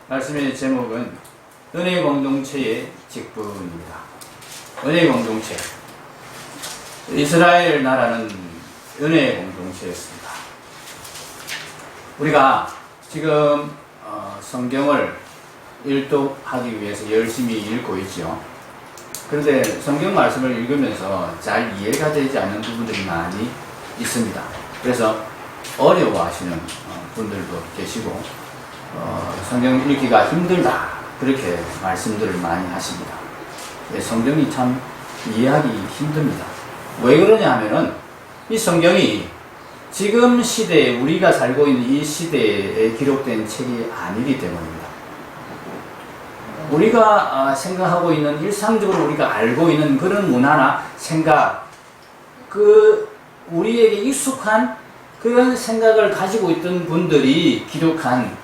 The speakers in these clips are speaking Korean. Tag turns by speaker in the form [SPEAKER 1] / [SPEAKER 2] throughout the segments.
[SPEAKER 1] 말씀의 제목은 은혜 공동체의 직분입니다. 은혜 공동체. 이스라엘 나라는 은혜 공동체였습니다. 우리가 지금 성경을 일독하기 위해서 열심히 읽고 있죠. 그런데 성경 말씀을 읽으면서 잘 이해가 되지 않는 부분들이 많이 있습니다. 그래서 어려워하시는 분들도 계시고 성경 읽기가 힘들다 그렇게 말씀들을 많이 하십니다. 성경이 참 이해하기 힘듭니다. 왜 그러냐 하면은 이 성경이 지금 시대에 우리가 살고 있는 이 시대에 기록된 책이 아니기 때문입니다. 우리가 생각하고 있는 일상적으로 우리가 알고 있는 그런 문화나 생각, 우리에게 익숙한 그런 생각을 가지고 있던 분들이 기록한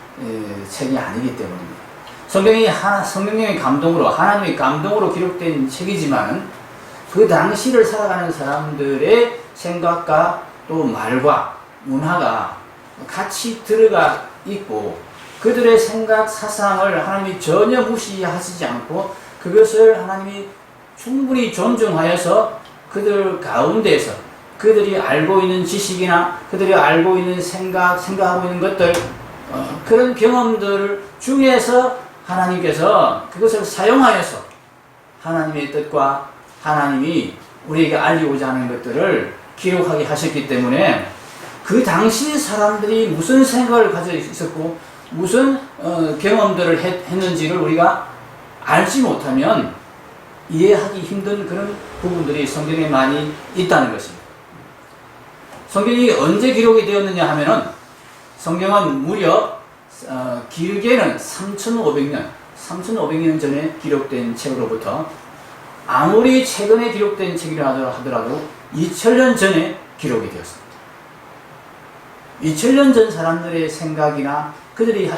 [SPEAKER 1] 책이 아니기 때문입니다. 성령의 감동으로, 하나님의 감동으로 기록된 책이지만 그 당시를 살아가는 사람들의 생각과 또 말과 문화가 같이 들어가 있고 그들의 생각, 사상을 하나님이 전혀 무시하시지 않고 그것을 하나님이 충분히 존중하여서 그들 가운데서 그들이 알고 있는 지식이나 그들이 알고 있는 생각하고 있는 것들 그런 경험들 중에서 하나님께서 그것을 사용하여서 하나님의 뜻과 하나님이 우리에게 알리고자 하는 것들을 기록하게 하셨기 때문에 그 당시 사람들이 무슨 생각을 가지고 있었고 무슨 경험들을 했는지를 우리가 알지 못하면 이해하기 힘든 그런 부분들이 성경에 많이 있다는 것입니다. 성경이 언제 기록이 되었느냐 하면은 성경은 무려 길게는 3,500년 전에 기록된 책으로부터 아무리 최근에 기록된 책이라 하더라도 2000년 전에 기록이 되었습니다. 2000년 전 사람들의 생각이나 그들이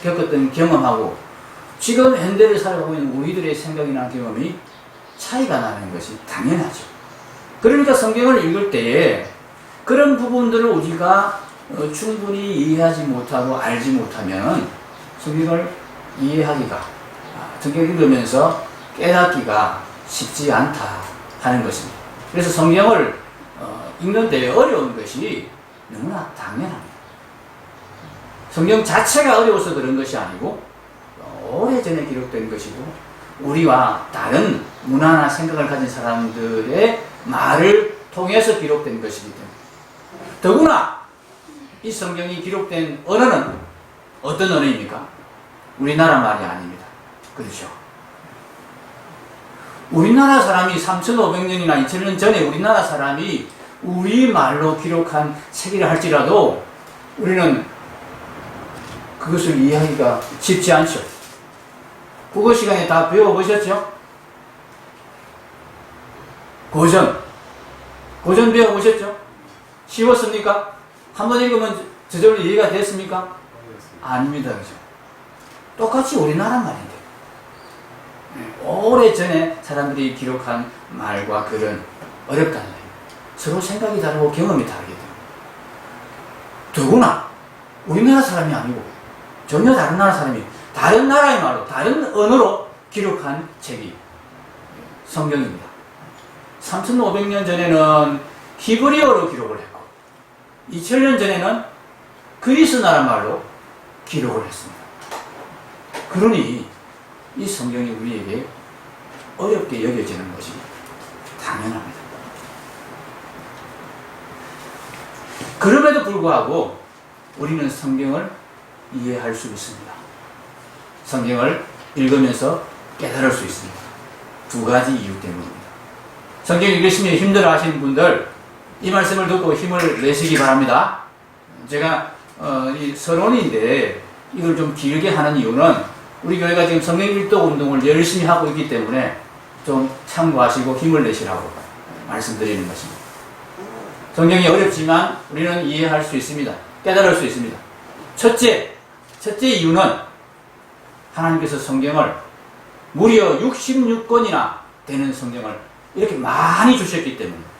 [SPEAKER 1] 겪었던 경험하고 지금 현대를 살아가고 있는 우리들의 생각이나 경험이 차이가 나는 것이 당연하죠. 그러니까 성경을 읽을 때에 그런 부분들을 우리가 충분히 이해하지 못하고 알지 못하면 성경을 이해하기가, 성경을 읽으면서 깨닫기가 쉽지 않다 하는 것입니다. 그래서 성경을 읽는 데 어려운 것이 너무나 당연합니다. 성경 자체가 어려워서 그런 것이 아니고 오래전에 기록된 것이고 우리와 다른 문화나 생각을 가진 사람들의 말을 통해서 기록된 것이기 때문에 더구나 이 성경이 기록된 언어는 어떤 언어입니까? 우리나라 말이 아닙니다. 그렇죠? 우리나라 사람이 3,500년이나 2,000년 전에 우리나라 사람이 우리말로 기록한 책이라 할지라도 우리는 그것을 이해하기가 쉽지 않죠. 국어 시간에 다 배워보셨죠? 고전 배워보셨죠? 쉬웠습니까? 한번 읽으면 저절로 이해가 됐습니까? 아닙니다. 그죠? 똑같이 우리나라 말인데 오래전에 사람들이 기록한 말과 글은 어렵다는 거예요. 서로 생각이 다르고 경험이 다르기 때문에 더구나 우리나라 사람이 아니고 전혀 다른 나라 사람이 다른 나라의 말로 다른 언어로 기록한 책이 성경입니다. 3,500년 전에는 히브리어로 기록을 했고 2000년 전에는 그리스 나라 말로 기록을 했습니다. 그러니 이 성경이 우리에게 어렵게 여겨지는 것이 당연합니다. 그럼에도 불구하고 우리는 성경을 이해할 수 있습니다. 성경을 읽으면서 깨달을 수 있습니다. 두 가지 이유 때문입니다. 성경 읽으시면 힘들어 하시는 분들 이 말씀을 듣고 힘을 내시기 바랍니다. 제가 이 서론인데 이걸 좀 길게 하는 이유는 우리 교회가 지금 성경 일독 운동을 열심히 하고 있기 때문에 좀 참고하시고 힘을 내시라고 말씀드리는 것입니다. 성경이 어렵지만 우리는 이해할 수 있습니다. 깨달을 수 있습니다. 첫째 이유는 하나님께서 성경을 무려 66권이나 되는 성경을 이렇게 많이 주셨기 때문입니다.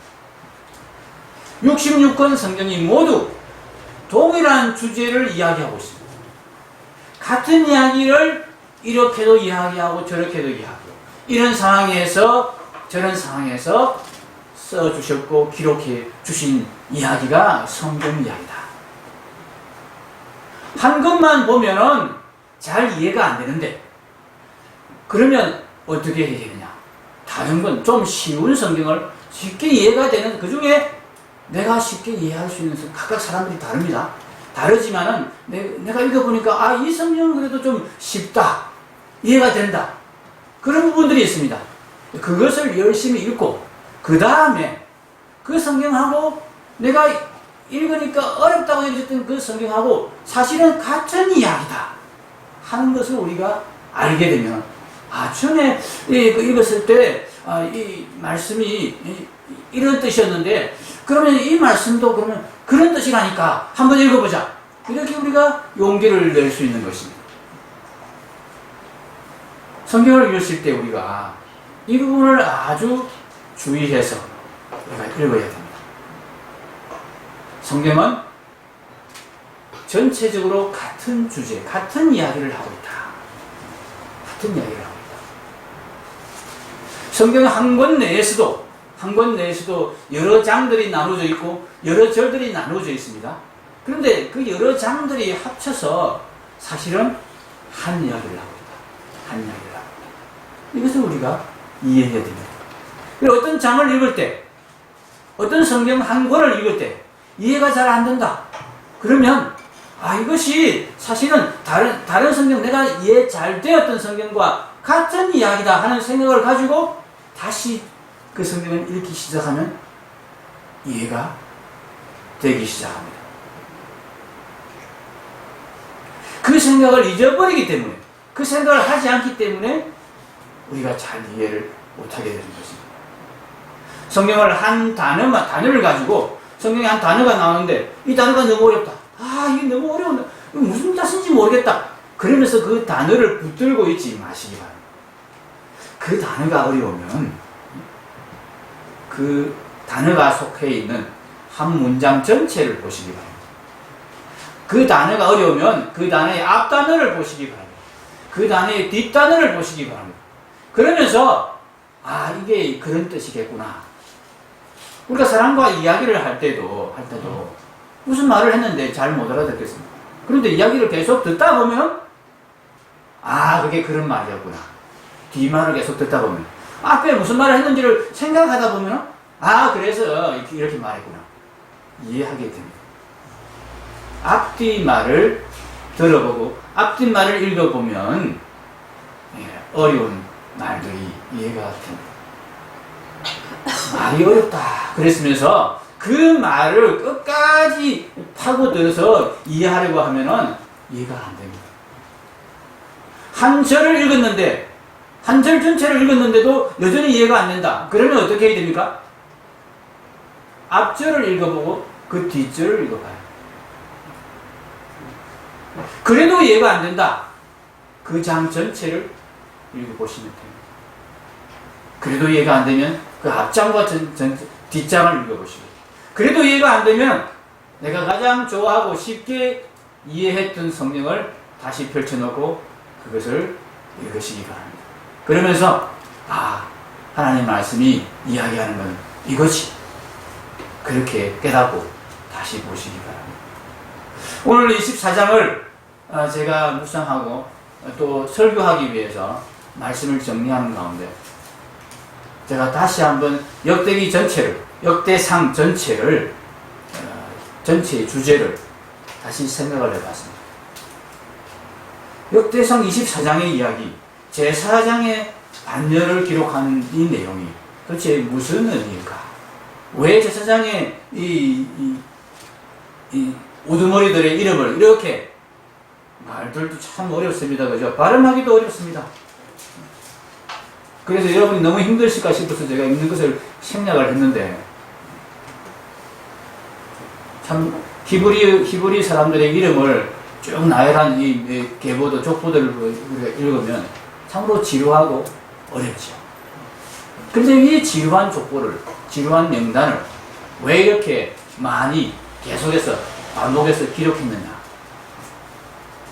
[SPEAKER 1] 66권 성경이 모두 동일한 주제를 이야기하고 있습니다. 같은 이야기를 이렇게도 이야기하고 저렇게도 이야기하고 이런 상황에서 저런 상황에서 써주셨고 기록해 주신 이야기가 성경 이야기다. 한 것만 보면은 잘 이해가 안 되는데 그러면 어떻게 해야 되느냐? 다른 건 좀 쉬운 성경을 쉽게 이해가 되는 그 중에 내가 쉽게 이해할 수 있는 각각 사람들이 다릅니다. 다르지만은 내가 읽어보니까 이 성경은 그래도 좀 쉽다. 이해가 된다. 그런 부분들이 있습니다. 그것을 열심히 읽고 그 다음에 그 성경하고 내가 읽으니까 어렵다고 여겼던 그 성경하고 사실은 같은 이야기다 하는 것을 우리가 알게 되면 전에 읽었을 때 이 말씀이 이런 뜻이었는데 그러면 이 말씀도 그러면 그런 뜻이라니까 한번 읽어보자. 이렇게 우리가 용기를 낼 수 있는 것입니다. 성경을 읽으실 때 우리가 이 부분을 아주 주의해서 우리가 읽어야 됩니다. 성경은 전체적으로 같은 주제, 같은 이야기를 하고 있다. 같은 이야기를 하고 있다. 성경 한 권 내에서도 여러 장들이 나누어져 있고 여러 절들이 나누어져 있습니다. 그런데 그 여러 장들이 합쳐서 사실은 한 이야기를 하고 있다. 한 이야기를 하고 있다. 이것을 우리가 이해해야 됩니다. 어떤 장을 읽을 때, 어떤 성경 한 권을 읽을 때 이해가 잘 안 된다. 그러면 이것이 사실은 다른 성경, 내가 이해 잘 되었던 성경과 같은 이야기다 하는 생각을 가지고 다시 그 성경을 읽기 시작하면 이해가 되기 시작합니다. 그 생각을 잊어버리기 때문에, 그 생각을 하지 않기 때문에 우리가 잘 이해를 못하게 되는 것입니다. 성경을 한 단어를 가지고 성경에 한 단어가 나오는데 이 단어가 너무 어렵다. 이게 너무 어려운데 무슨 뜻인지 모르겠다. 그러면서 그 단어를 붙들고 있지 마시기 바랍니다. 그 단어가 어려우면 그 단어가 속해 있는 한 문장 전체를 보시기 바랍니다. 그 단어가 어려우면 그 단어의 앞단어를 보시기 바랍니다. 그 단어의 뒷단어를 보시기 바랍니다. 그러면서 이게 그런 뜻이겠구나. 우리가 사람과 이야기를 할 때도 무슨 말을 했는데 잘 못 알아듣겠습니다. 그런데 이야기를 계속 듣다 보면 그게 그런 말이었구나. 뒷말을 계속 듣다 보면 앞에 무슨 말을 했는지를 생각하다 보면 그래서 이렇게 말했구나. 이해하게 됩니다. 앞뒤 말을 들어보고 앞뒤 말을 읽어보면 어려운 말들이 이해가 됩니다. 말이 어렵다 그랬으면서 그 말을 끝까지 파고들어서 이해하려고 하면은 이해가 안 됩니다. 한 절을 읽었는데 한 절 전체를 읽었는데도 여전히 이해가 안 된다. 그러면 어떻게 해야 됩니까? 앞절을 읽어보고 그 뒷절을 읽어봐요. 그래도 이해가 안 된다. 그 장 전체를 읽어보시면 됩니다. 그래도 이해가 안 되면 그 앞장과 뒷장을 읽어보시고, 그래도 이해가 안 되면 내가 가장 좋아하고 쉽게 이해했던 성경을 다시 펼쳐놓고 그것을 읽으시기 바랍니다. 그러면서 하나님 말씀이 이야기하는 건 이것이, 그렇게 깨닫고 다시 보시기 바랍니다. 오늘 24장을 제가 묵상하고 또 설교하기 위해서 말씀을 정리하는 가운데 제가 다시 한번 역대기 전체를, 역대상 전체의 주제를 다시 생각을 해봤습니다. 역대상 24장의 이야기, 제4장의 반열을 기록한 이 내용이 도대체 무슨 의미일까? 왜 제4장의 이 우두머리들의 이름을 이렇게, 말들도 참 어렵습니다. 그죠? 발음하기도 어렵습니다. 그래서 여러분이 너무 힘드실까 싶어서 제가 있는 것을 생략을 했는데, 참 히브리 사람들의 이름을 쭉 나열한 이 계보도 족보들을 우리가 읽으면 참으로 지루하고 어렵죠. 그런데 이 지루한 족보를, 지루한 명단을 왜 이렇게 많이 계속해서 반복해서 기록했느냐?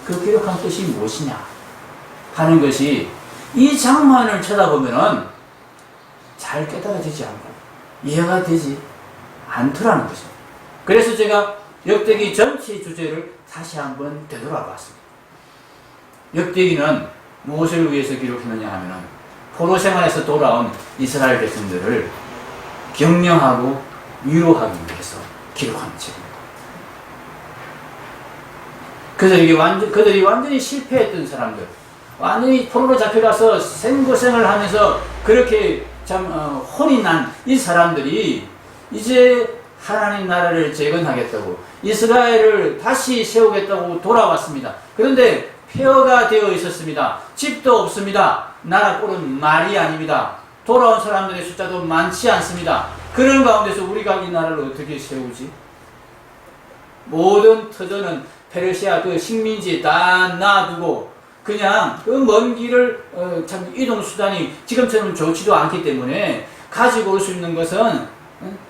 [SPEAKER 1] 그 기록한 뜻이 무엇이냐 하는 것이 이 장면을 쳐다보면은 잘 깨달아지지 않고 이해가 되지 않더라는 것입니다. 그래서 제가 역대기 전체 주제를 다시 한번 되돌아 봤습니다. 역대기는 무엇을 위해서 기록했느냐 하면은 포로 생활에서 돌아온 이스라엘 백성들을 격려하고 위로하기 위해서 기록하는 책입니다. 그들이 완전히 실패했던 사람들, 완전히 포로로 잡혀가서 생고생을 하면서 그렇게 참 혼이 난 이 사람들이 이제 하나님 나라를 재건하겠다고 이스라엘을 다시 세우겠다고 돌아왔습니다. 그런데 폐허가 되어 있었습니다. 집도 없습니다. 나라 꼴은 말이 아닙니다. 돌아온 사람들의 숫자도 많지 않습니다. 그런 가운데서 우리가 이 나라를 어떻게 세우지? 모든 터전은 페르시아 그 식민지에 다 놔두고 그냥 그 먼 길을 참 이동 수단이 지금처럼 좋지도 않기 때문에 가지고 올 수 있는 것은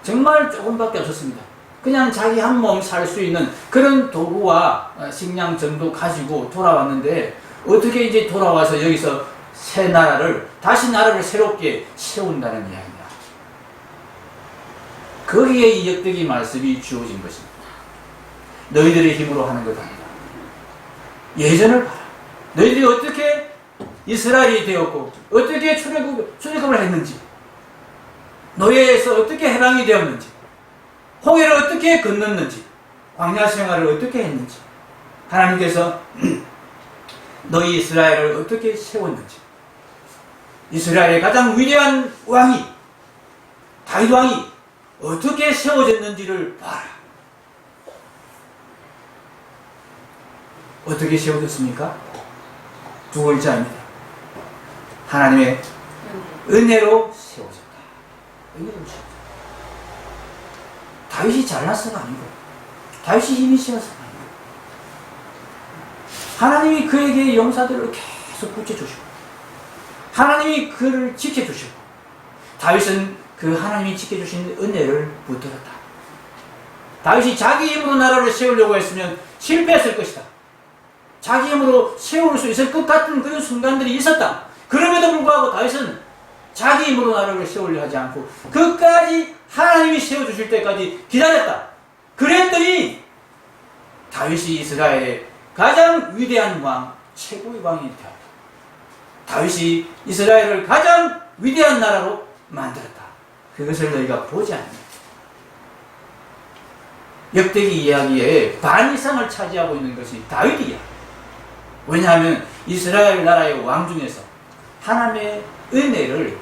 [SPEAKER 1] 정말 조금밖에 없었습니다. 그냥 자기 한 몸 살 수 있는 그런 도구와 식량 정도 가지고 돌아왔는데 어떻게 이제 돌아와서 여기서 새 나라를 다시 나라를 새롭게 세운다는 이야기입니다. 거기에 이 역대기 말씀이 주어진 것입니다. 너희들의 힘으로 하는 것 아니다. 예전을 봐라. 너희들이 어떻게 이스라엘이 되었고 어떻게 출애굽을 했는지 노예에서 어떻게 해방이 되었는지 홍해를 어떻게 건넜는지 광야 생활을 어떻게 했는지 하나님께서 너희 이스라엘을 어떻게 세웠는지 이스라엘의 가장 위대한 왕이 다윗 왕이 어떻게 세워졌는지를 봐라. 어떻게 세워졌습니까? 두 글자입니다. 하나님의 은혜로 세워졌다. 은혜로 세워졌다. 다윗이 잘났어가 아니고 다윗이 힘이 세어서가 아니고 하나님이 그에게 용사들을 계속 붙여주시고 하나님이 그를 지켜주시고 다윗은 그 하나님이 지켜주신 은혜를 붙들었다. 다윗이 자기 힘으로 나라를 세우려고 했으면 실패했을 것이다. 자기 힘으로 세울 수 있을 것 같은 그런 순간들이 있었다. 그럼에도 불구하고 다윗은 자기 힘으로 나라를 세우려 하지 않고 끝까지 하나님이 세워주실 때까지 기다렸다. 그랬더니 다윗이 이스라엘의 가장 위대한 왕, 최고의 왕이 되었다. 다윗이 이스라엘을 가장 위대한 나라로 만들었다. 그것을 너희가 보지 않냐. 역대기 이야기의 반 이상을 차지하고 있는 것이 다윗이야. 왜냐하면 이스라엘 나라의 왕 중에서 하나님의 은혜를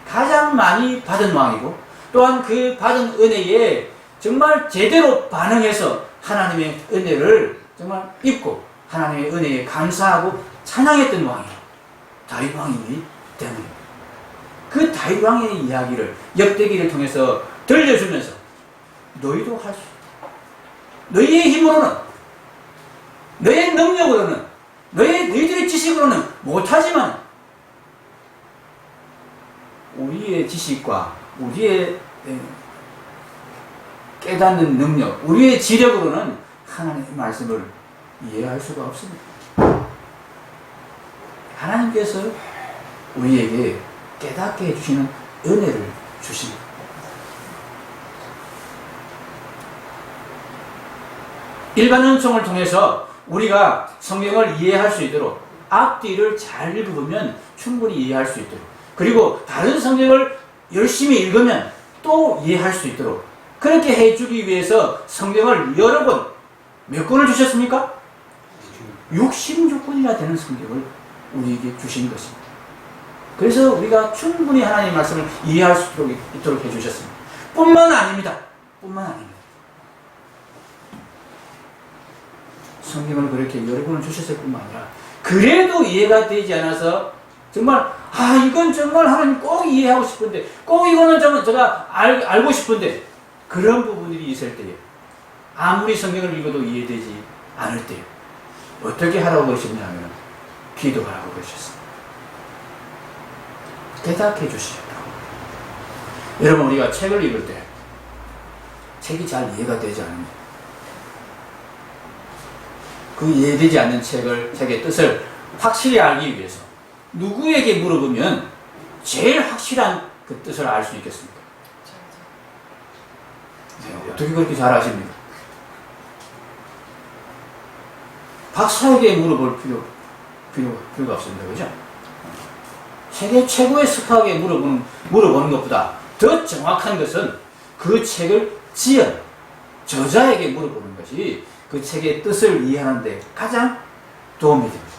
[SPEAKER 1] 가장 많이 받은 왕이고 또한 그 받은 은혜에 정말 제대로 반응해서 하나님의 은혜를 정말 입고 하나님의 은혜에 감사하고 찬양했던 왕이에요. 다윗 왕이기 때문에 그 다윗 왕의 이야기를 역대기를 통해서 들려주면서 너희도 할 수 있다. 너희의 힘으로는 너희의 능력으로는 너희들의 지식으로는 못하지만 우리의 지식과 우리의 깨닫는 능력, 우리의 지력으로는 하나님의 말씀을 이해할 수가 없습니다. 하나님께서 우리에게 깨닫게 해주시는 은혜를 주십니다. 일반 은총을 통해서 우리가 성경을 이해할 수 있도록 앞뒤를 잘 읽으면 충분히 이해할 수 있도록 그리고 다른 성경을 열심히 읽으면 또 이해할 수 있도록 그렇게 해주기 위해서 성경을 여러 권, 몇 권을 주셨습니까? 66권이나 되는 성경을 우리에게 주신 것입니다. 그래서 우리가 충분히 하나님의 말씀을 이해할 수 있도록 해주셨습니다. 뿐만 아닙니다. 성경을 그렇게 여러 권을 주셨을 뿐만 아니라 그래도 이해가 되지 않아서 정말 이건 정말 하나님 꼭 이해하고 싶은데 꼭 이거는 제가 알고 싶은데 그런 부분들이 있을 때에 아무리 성경을 읽어도 이해되지 않을 때 어떻게 하라고 그러셨냐면 기도하라고 그러셨습니다. 깨닫게 해주시겠다고. 여러분 우리가 책을 읽을 때 책이 잘 이해가 되지 않습니다. 그 이해되지 않는 책의 뜻을 확실히 알기 위해서 누구에게 물어보면 제일 확실한 그 뜻을 알 수 있겠습니까? 네, 어떻게 그렇게 잘 아십니까? 박사에게 물어볼 필요가 없습니다. 그죠? 세계 최고의 스카에게 물어보는 것보다 더 정확한 것은 그 책을 지은 저자에게 물어보는 것이 그 책의 뜻을 이해하는 데 가장 도움이 됩니다.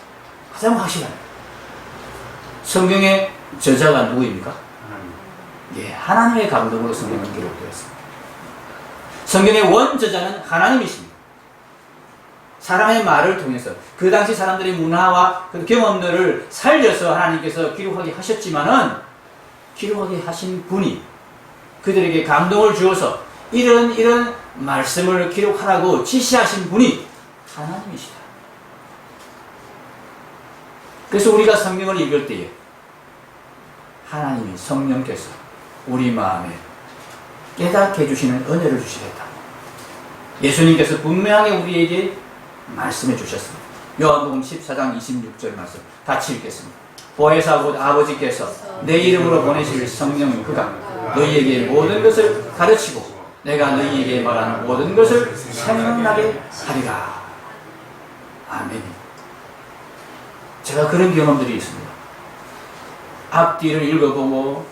[SPEAKER 1] 가장 확실합니다. 성경의 저자가 누구입니까? 예, 하나님의 감동으로 성경은 기록되었습니다. 성경의 원저자는 하나님이십니다. 사람의 말을 통해서 그 당시 사람들의 문화와 그 경험들을 살려서 하나님께서 기록하게 하셨지만은 기록하게 하신 분이 그들에게 감동을 주어서 이런 말씀을 기록하라고 지시하신 분이 하나님이시다. 그래서 우리가 성경을 읽을 때에 하나님이 성령께서 우리 마음에 깨닫게 해주시는 은혜를 주시겠다. 예수님께서 분명하게 우리에게 말씀해 주셨습니다. 요한복음 14장 26절 말씀 같이 읽겠습니다. 보혜사 곧 아버지께서 내 이름으로 보내실 성령은 그가 너희에게 모든 것을 가르치고 내가 너희에게 말하는 모든 것을 생각나게 하리라. 아멘. 제가 그런 경험들이 있습니다. 앞뒤를 읽어보고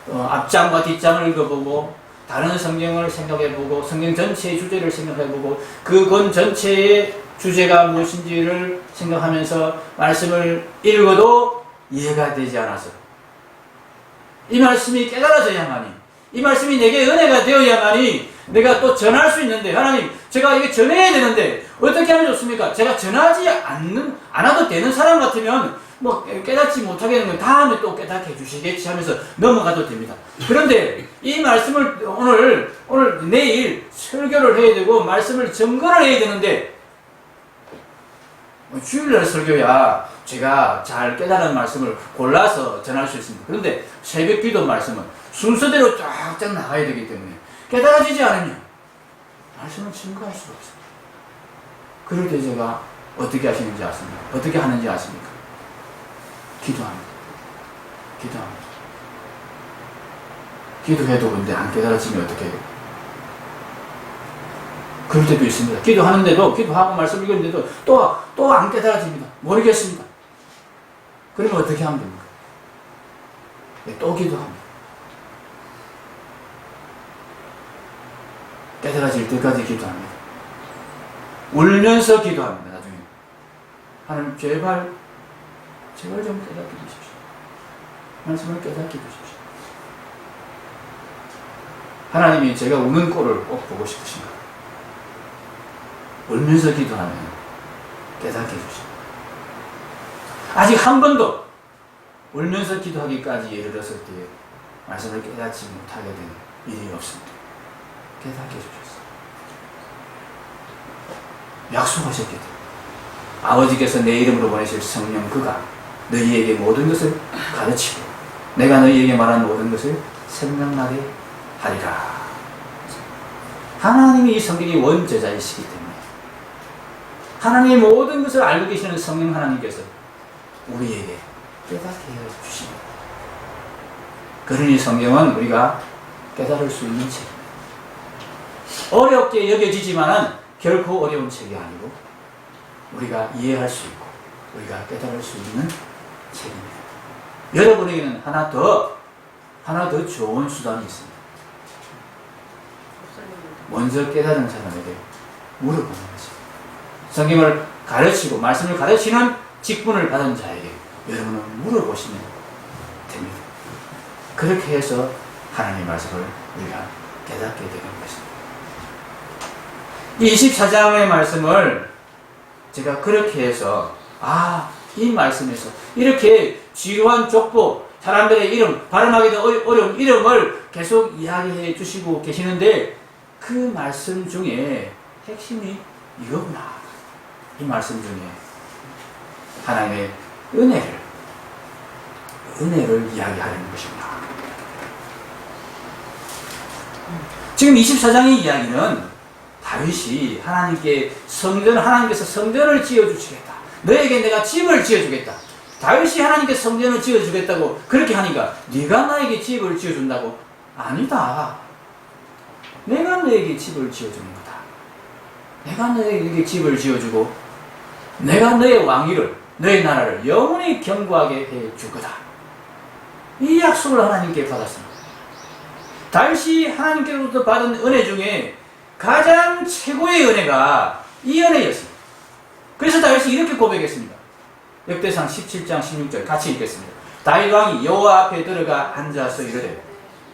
[SPEAKER 1] 앞장과 뒷장을 읽어보고 다른 성경을 생각해보고 성경 전체의 주제를 생각해보고 그 권 전체의 주제가 무엇인지를 생각하면서 말씀을 읽어도 이해가 되지 않아서 이 말씀이 깨달아져야만이 이 말씀이 내게 은혜가 되어야만이 내가 또 전할 수 있는데 하나님 제가 이게 전해야 되는데 어떻게 하면 좋습니까? 제가 전하지 않아도 되는 사람 같으면 뭐 깨닫지 못하게 되는 건 다음에 또 깨닫게 해주시겠지 하면서 넘어가도 됩니다. 그런데 이 말씀을 오늘 내일 설교를 해야 되고 말씀을 점거를 해야 되는데 주일날 설교야 제가 잘 깨달은 말씀을 골라서 전할 수 있습니다. 그런데 새벽 기도 말씀은 순서대로 쫙쫙 나가야 되기 때문에 깨달아지지 않으면 말씀을 증거할 수가 없습니다. 그럴 때 제가 어떻게 하시는지 아십니까? 어떻게 하는지 아십니까? 기도합니다. 기도해도 근데 안 깨달아지면 어떻게 해요? 그럴 때도 있습니다. 기도하는데도 기도하고 말씀 읽었는데도 또 안 깨달아집니다. 모르겠습니다. 그러면 어떻게 하면 됩니까? 네, 또 기도합니다. 깨달아질 때까지 기도합니다. 울면서 기도합니다. 나중에 하나님 제발 좀 깨닫게 주십시오. 말씀을 깨닫게 주십시오. 하나님이 제가 우는 꼴을 꼭 보고 싶으신가? 울면서 기도하면 깨닫게 해주십시오. 아직 한 번도 울면서 기도하기까지 이르렀을 때에 말씀을 깨닫지 못하게 된 일이 없습니다. 깨닫게 해주셨어요. 약속하셨기 때문에 아버지께서 내 이름으로 보내실 성령 그가 너희에게 모든 것을 가르치고 내가 너희에게 말한 모든 것을 생각나게 하리라. 하나님이 이 성경의 원저자이시기 때문에 하나님의 모든 것을 알고 계시는 성령 하나님께서 우리에게 깨닫게 해주십니다. 그러니 성경은 우리가 깨달을 수 있는 책입니다. 어렵게 여겨지지만은 결코 어려운 책이 아니고 우리가 이해할 수 있고 우리가 깨달을 수 있는 책입니다. 여러분에게는 하나 더 좋은 수단이 있습니다. 먼저 깨달은 사람에게 물어보는 것입니다. 성경을 가르치고 말씀을 가르치는 직분을 받은 자에게 여러분은 물어보시면 됩니다. 그렇게 해서 하나님의 말씀을 우리가 깨닫게 되는 것입니다. 이 24장의 말씀을 제가 그렇게 해서 이 말씀에서 이렇게 지루한 족보, 사람들의 이름, 발음하기도 어려운 이름을 계속 이야기해 주시고 계시는데 그 말씀 중에 핵심이 이거구나. 이 말씀 중에 하나님의 은혜를 이야기하려는 것입니다. 지금 24장의 이야기는 다윗이 하나님께 하나님께서 성전을 지어주시겠다. 너에게 내가 집을 지어주겠다. 다윗이 하나님께 성전을 지어주겠다고 그렇게 하니까 네가 나에게 집을 지어준다고? 아니다. 내가 너에게 집을 지어주는 거다. 내가 너에게 집을 지어주고 내가 너의 왕위를 너의 나라를 영원히 견고하게 해줄 거다. 이 약속을 하나님께 받았습니다. 다윗이 하나님께로부터 받은 은혜 중에 가장 최고의 은혜가 이 은혜였습니다. 그래서 다윗이 이렇게 고백했습니다. 역대상 17장 16절 같이 읽겠습니다. 다윗 왕이 여호와 앞에 들어가 앉아서 이르되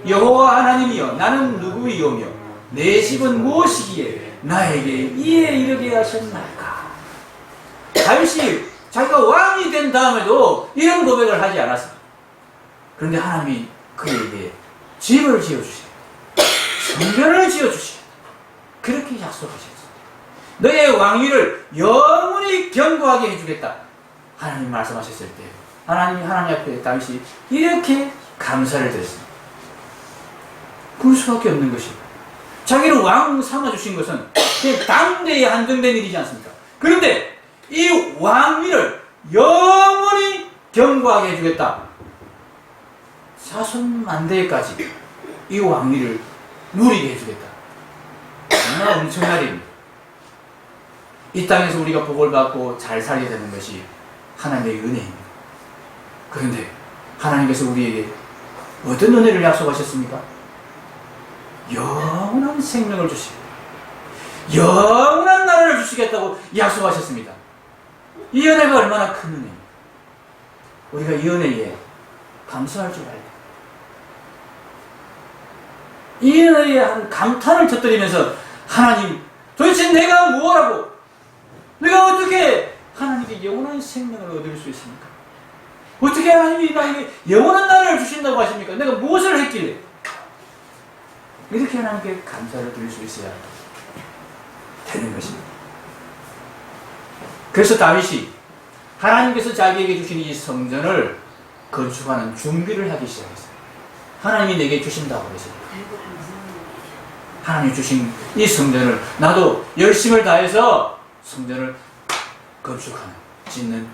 [SPEAKER 1] 여호와 하나님이여 나는 누구이오며 내 집은 무엇이기에 나에게 이에 이르게 하셨나이까. 다윗이 자기가 왕이 된 다음에도 이런 고백을 하지 않았습니다. 그런데 하나님이 그에게 집을 지어주시고 성전을 지어주시고 그렇게 약속하셨어요. 너의 왕위를 영원히 견고하게 해주겠다. 하나님 말씀하셨을 때 하나님 앞에 다윗이 이렇게 감사를 드렸습니다. 그럴 수밖에 없는 것이고 자기를 왕 삼아주신 것은 당대에 한정된 일이지 않습니까? 그런데 이 왕위를 영원히 견고하게 해주겠다. 사손만대까지 이 왕위를 누리게 해주겠다. 정말 엄청난 일입니다. 이 땅에서 우리가 복을 받고 잘 살게 되는 것이 하나님의 은혜입니다. 그런데 하나님께서 우리에게 어떤 은혜를 약속하셨습니까? 영원한 생명을 주시고 영원한 나라를 주시겠다고 약속하셨습니다. 이 은혜가 얼마나 큰 은혜입니까? 우리가 이 은혜에 감사할 줄 알아야 돼요. 이 은혜에 한 감탄을 터뜨리면서 하나님 도대체 내가 뭐라고 내가 어떻게 하나님께 영원한 생명을 얻을 수 있습니까? 어떻게 하나님이 나에게 영원한 나라를 주신다고 하십니까? 내가 무엇을 했길래 이렇게 하나님께 감사를 드릴 수 있어야 되는 것입니다. 그래서 다윗이 하나님께서 자기에게 주신 이 성전을 건축하는 준비를 하기 시작했어요. 하나님이 내게 주신다고 그랬어요. 하나님 주신 이 성전을 나도 열심을 다해서 성전을 건축하는, 짓는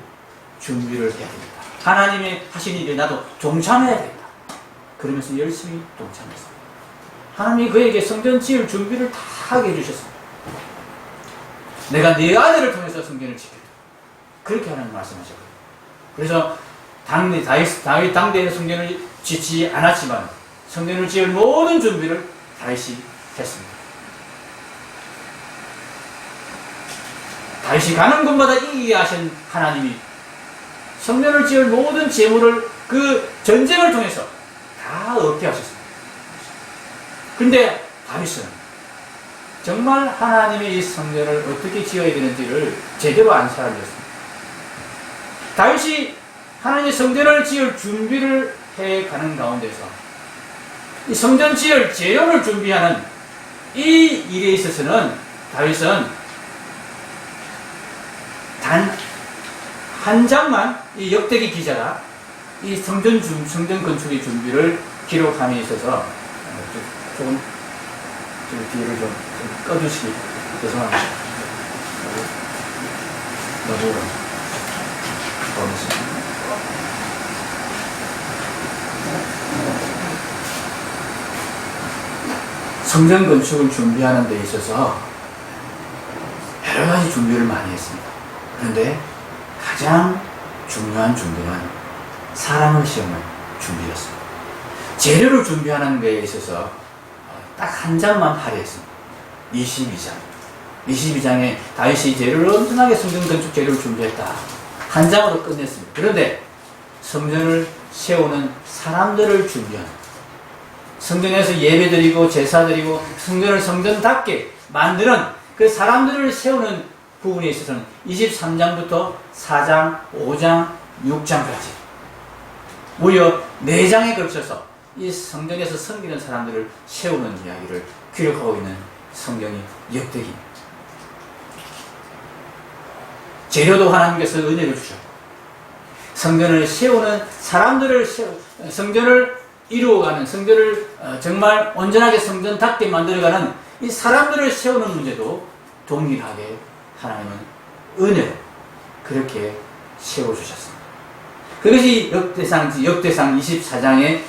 [SPEAKER 1] 준비를 해야 됩니다. 하나님의 하신 일에 나도 동참해야 된다. 그러면서 열심히 동참했습니다. 하나님이 그에게 성전 지을 준비를 다 하게 해주셨습니다. 내가 네 아들을 통해서 성전을 짓겠다. 그렇게 하나님 말씀하셨거든요. 그래서 다윗 당대에는 성전을 짓지 않았지만 성전을 지을 모든 준비를 다윗이 했습니다. 다윗이 가는 곳마다 이기게 하신 하나님이 성전을 지을 모든 재물을 그 전쟁을 통해서 다 얻게 하셨습니다. 그런데 다윗은 정말 하나님의 이 성전을 어떻게 지어야 되는지를 제대로 안 살렸습니다. 다윗이 하나님의 성전을 지을 준비를 해가는 가운데서 이 성전 지을 재료를 준비하는 이 일에 있어서는 다윗은 단 한 장만 이 역대기 기자가 이 성전 건축의 준비를 기록함에 있어서 조금 뒤를 좀 꺼주시기 죄송합니다. 너무 어렵습니다. 성전 건축을 준비하는 데 있어서 여러 가지 준비를 많이 했습니다. 그런데 가장 중요한 준비는 사람을 시험할 준비였습니다. 재료를 준비하는 데에 있어서 딱 한 장만 할애했습니다. 22장. 22장에 다윗이 재료를 엄청나게 성전 건축 재료를 준비했다. 한 장으로 끝냈습니다. 그런데 성전을 세우는 사람들을 준비하는, 성전에서 예배드리고 제사드리고 성전을 성전답게 만드는 그 사람들을 세우는 부분에 있어서는 23장부터 4장, 5장, 6장까지 무려 4장에 걸쳐서 이 성전에서 섬기는 사람들을 세우는 이야기를 기록하고 있는 성경이 역대기입니다. 재료도 하나님께서 은혜를 주셨고 성전을 세우는 사람들을 성전을 이루어가는, 성전을 정말 온전하게 성전답게 만들어가는 이 사람들을 세우는 문제도 동일하게 하나님은 은혜로 그렇게 세워주셨습니다. 그것이 역대상 24장의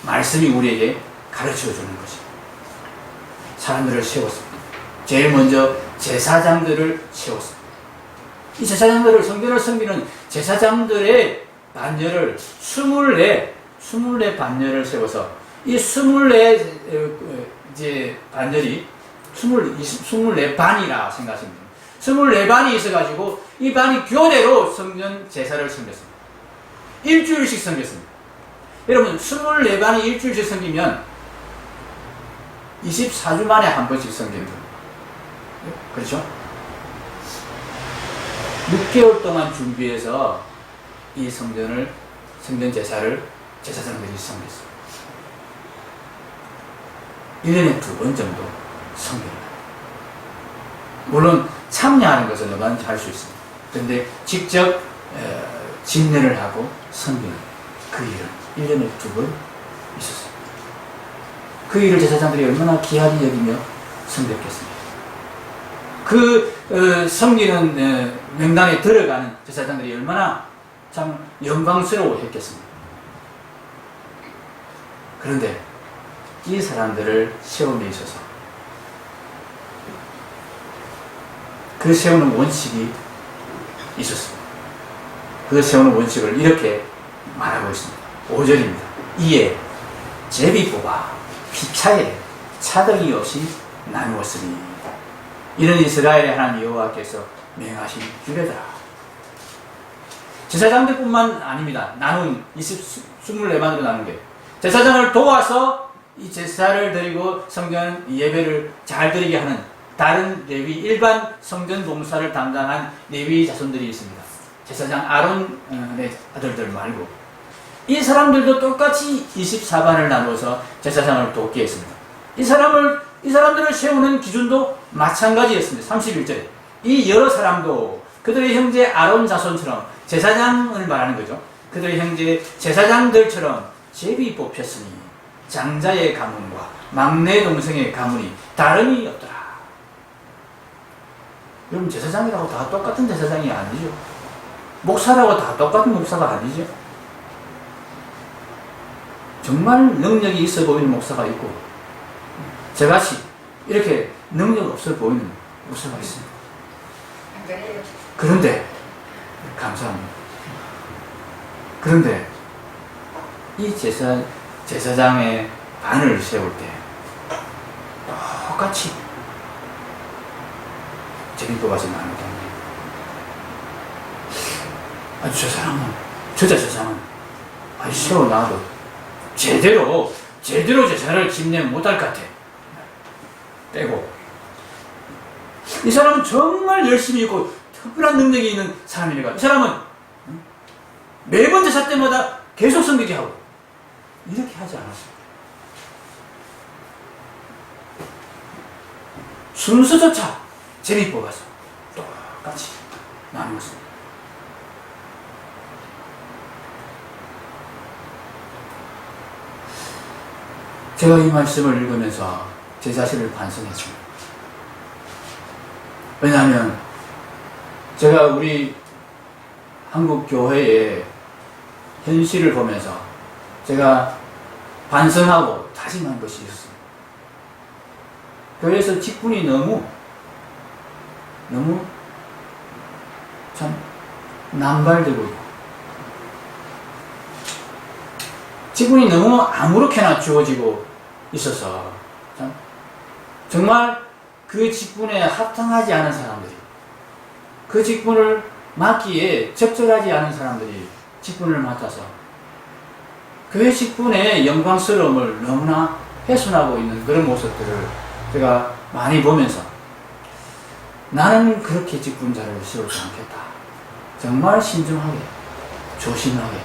[SPEAKER 1] 말씀이 우리에게 가르쳐주는 것입니다. 사람들을 세웠습니다. 제일 먼저 제사장들을 세웠습니다. 이 제사장들을, 성전을 섬기는 제사장들의 반열을 24 반열을 세워서 이 24 이제 반열이 24반이라 생각하시면 됩니다. 24반이 있어가지고 이 반이 교대로 성전 제사를 섬겼습니다. 일주일씩 섬겼습니다. 여러분 24반이 일주일씩 섬기면 24주 만에 한 번씩 섬기는 겁니다. 그렇죠? 6개월 동안 준비해서 이 성전 제사를 제사장들이 섬겼습니다. 1년에 2번 정도 섬깁니다. 물론 참여하는 것은 얼마든지 할 수 있습니다. 그런데 직접 집례를 하고 섬기는 그 일은 1년에 2번 있었습니다. 그 일을 제사장들이 얼마나 귀하게 여기며 섬겼겠습니까? 그 섬기는 명단에 들어가는 제사장들이 얼마나 참 영광스러워 했겠습니까? 그런데 이 사람들을 세움에 있어서 그 세우는 원칙이 있었습니다. 그 세우는 원칙을 이렇게 말하고 있습니다. 5절입니다. 이에 제비 뽑아 피차에 차등이 없이 나누었으니 이는 이스라엘의 하나님 여호와께서 명하신 규례더라. 제사장들뿐만 아닙니다. 나눈 24반으로 나눈 게 제사장을 도와서 이 제사를 드리고 성전 예배를 잘 드리게 하는 다른 레위 일반 성전 봉사를 담당한 레위 자손들이 있습니다. 제사장 아론의 아들들 말고 이 사람들도 똑같이 24반을 나누어서 제사장을 돕게 했습니다. 이 사람들을 세우는 기준도 마찬가지였습니다. 31절에 이 여러 사람도 그들의 형제 아론 자손처럼 제사장을 말하는 거죠. 그들의 형제 제사장들처럼 제비 뽑혔으니 장자의 가문과 막내 동생의 가문이 다름이 없더라. 여러분 제사장이라고 다 똑같은 제사장이 아니죠. 목사라고 다 똑같은 목사가 아니죠. 정말 능력이 있어 보이는 목사가 있고 저같이 이렇게 능력 없어 보이는 목사가 있습니다. 그런데 감사합니다. 그런데 이 제사장의 반을 세울 때 똑같이 제비 뽑아서 나누다. 저 사람은 저 제사장은 세워놔도 제대로 제사를 집례 못할 것 같아. 빼고 이 사람은 정말 열심히 있고 특별한 능력이 있는 사람이니까 이 사람은 매번 제사 때마다 계속 섬기게 하고 이렇게 하지 않았습니다. 순서조차 제비 뽑아서 똑같이 나누었습니다. 제가 이 말씀을 읽으면서 제 자신을 반성했습니다. 왜냐하면 제가 우리 한국 교회의 현실을 보면서 제가 반성하고 다짐한 것이 있었습니다. 교회에서 직분이 너무 참 남발되고 있고 직분이 너무 아무렇게나 주어지고 있어서 참 정말 그 직분에 합당하지 않은 사람들이 그 직분을 맡기에 적절하지 않은 사람들이 직분을 맡아서 교회 직분의 영광스러움을 너무나 훼손하고 있는 그런 모습들을 제가 많이 보면서 나는 그렇게 직분자를 세우지 않겠다. 정말 신중하게 조심하게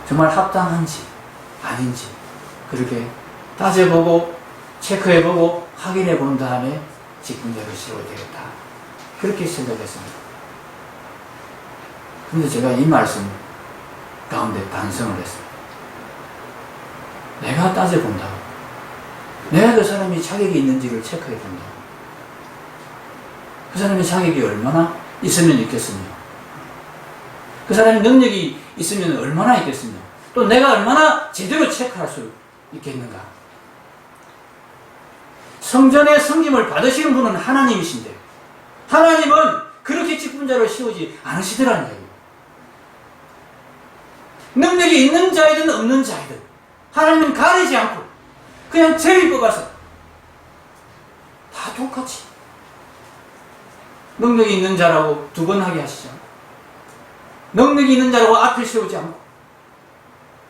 [SPEAKER 1] 정말 합당한지 아닌지 그렇게 따져보고 체크해보고 확인해본 다음에 직분자를 세워야 되겠다. 그렇게 생각했습니다. 그런데 제가 이 말씀 가운데 반성을 했습니다. 내가 따져본다고 내가 그 사람이 자격이 있는지를 체크해야 됩니다. 그 사람의 자격이 얼마나 있으면 있겠으며, 그 사람의 능력이 있으면 얼마나 있겠으며, 또 내가 얼마나 제대로 체크할 수 있겠는가. 성전의 섬김을 받으시는 분은 하나님이신데, 하나님은 그렇게 직분자를 세우지 않으시더라는 거예요. 능력이 있는 자이든 없는 자이든 하나님은 가리지 않고 그냥 제일 뽑아서 다 똑같이 능력이 있는 자라고 두 번 하게 하시지 않고, 능력이 있는 자라고 앞에 세우지 않고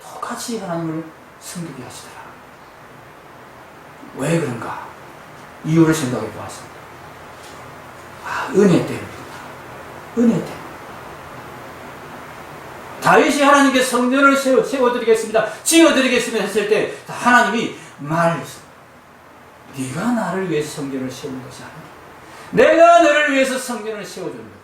[SPEAKER 1] 똑같이 하나님을 섬기게 하시더라. 왜 그런가? 이유를 생각해 보았습니다. 은혜 때문입니다. 은혜 때문에. 다윗이 하나님께 성전을 세워드리겠습니다, 지어드리겠습니다 했을 때 하나님이 말했습니다. 네가 나를 위해서 성전을 세우는 것이 아니라 내가 너를 위해서 성전을 세워줍니다.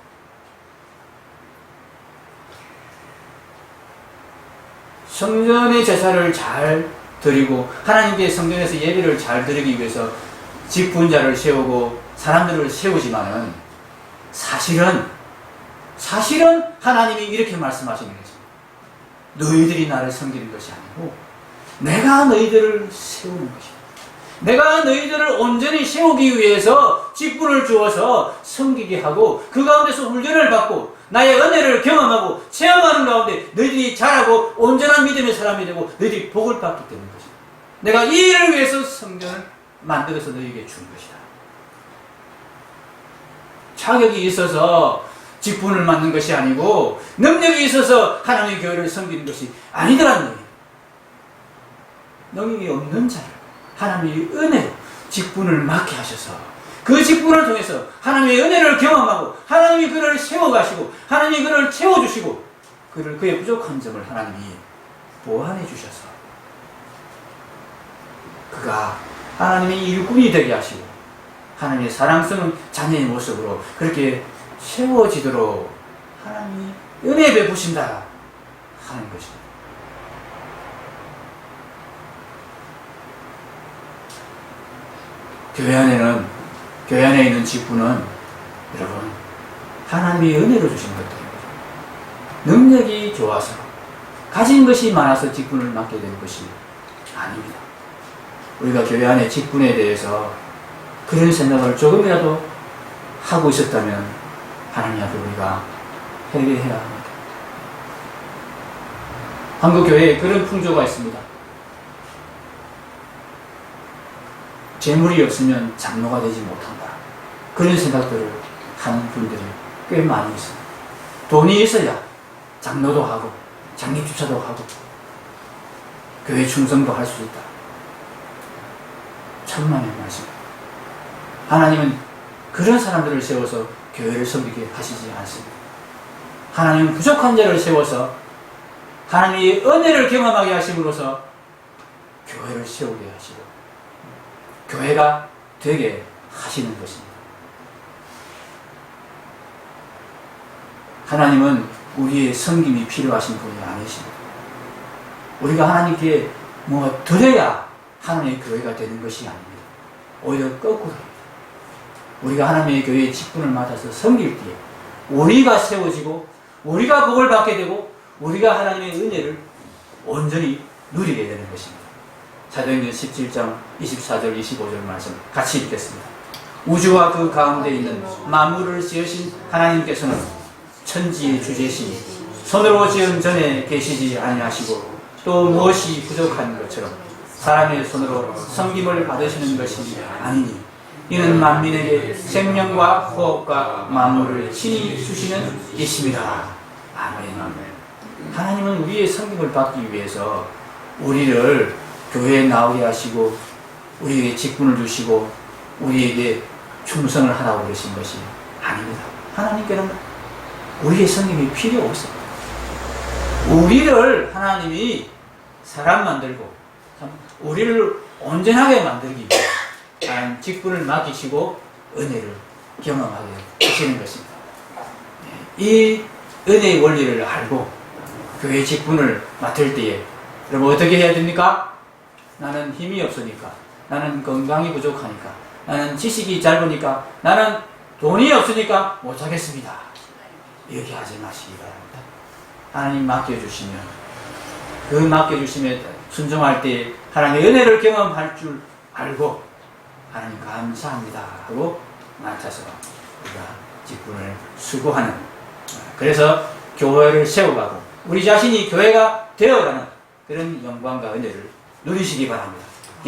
[SPEAKER 1] 성전의 제사를 잘 드리고 하나님께 성전에서 예배를 잘 드리기 위해서 직분자를 세우고 사람들을 세우지만은 사실은 하나님이 이렇게 말씀하시는 거죠. 너희들이 나를 섬기는 것이 아니고 내가 너희들을 세우는 것이다. 내가 너희들을 온전히 세우기 위해서 직분을 주어서 섬기게 하고 그 가운데서 훈련을 받고 나의 은혜를 경험하고 체험하는 가운데 너희들이 자라고 온전한 믿음의 사람이 되고 너희들이 복을 받기 때문인 것이다. 내가 이 일을 위해서 성전을 만들어서 너희에게 준 것이다. 자격이 있어서 직분을 맡는 것이 아니고 능력이 있어서 하나님의 교회를 섬기는 것이 아니더라는 거예요. 능력이 없는 자를 하나님의 은혜로 직분을 맡게 하셔서 그 직분을 통해서 하나님의 은혜를 경험하고 하나님이 그를 세워가시고 하나님이 그를 채워주시고 그의 부족한 점을 하나님이 보완해 주셔서 그가 하나님의 일꾼이 되게 하시고 하나님의 사랑스러운 자녀의 모습으로 그렇게 세워지도록 하나님이 은혜 베푸신다 하는 것입니다. 교회 안에 있는 직분은 여러분 하나님이 은혜로 주신 것들입니다. 능력이 좋아서 가진 것이 많아서 직분을 맡게 되는 것이 아닙니다. 우리가 교회 안에 직분에 대해서 그런 생각을 조금이라도 하고 있었다면 하나님 앞에 우리가 회개해야 합니다. 한국 교회에 그런 풍조가 있습니다. 재물이 없으면 장로가 되지 못한다. 그런 생각들을 하는 분들이 꽤 많이 있습니다. 돈이 있어야 장로도 하고 장립주차도 하고 교회 충성도 할 수 있다. 천만의 말씀. 하나님은 그런 사람들을 세워서 교회를 섬기게 하시지 않습니다. 하나님은 부족한 자를 세워서 하나님의 은혜를 경험하게 하심으로써 교회를 세우게 하시고 교회가 되게 하시는 것입니다. 하나님은 우리의 섬김이 필요하신 분이 아니십니다. 우리가 하나님께 뭐가 드려야 하나님의 교회가 되는 것이 아닙니다. 오히려 거꾸로입니다. 우리가 하나님의 교회의 직분을 맡아서 섬길 때에 우리가 세워지고 우리가 복을 받게 되고 우리가 하나님의 은혜를 온전히 누리게 되는 것입니다. 사도행전 17장 24절 25절 말씀 같이 읽겠습니다. 우주와 그 가운데 있는 만물을 지으신 하나님께서는 천지의 주제시니 손으로 지은 전에 계시지 아니하시고 또 무엇이 부족한 것처럼 사람의 손으로 섬김을 받으시는 것이 아니니 이는 만민에게 생명과 호흡과 만물을 친히 주시는 이십니다. 아멘. 하나님은 우리의 섬김을 받기 위해서 우리를 교회에 나오게 하시고 우리에게 직분을 주시고 우리에게 충성을 하라고 그러신 것이 아닙니다. 하나님께는 우리의 섬김이 필요 없습니다. 우리를 하나님이 사람 만들고 우리를 온전하게 만들기 위해 직분을 맡기시고 은혜를 경험하게 하시는 것입니다. 이 은혜의 원리를 알고 교회 직분을 맡을 때에 여러분 어떻게 해야 됩니까? 나는 힘이 없으니까 나는 건강이 부족하니까, 나는 지식이 짧으니까, 나는 돈이 없으니까 못하겠습니다. 얘기하지 마시기 바랍니다. 하나님 맡겨주시면, 그 맡겨주심에 순종할 때 하나님의 은혜를 경험할 줄 알고 하나님 감사합니다 하고 맡아서 우리가 직분을 수고하는, 그래서 교회를 세워가고 우리 자신이 교회가 되어가는 그런 영광과 은혜를 누리시기 바랍니다.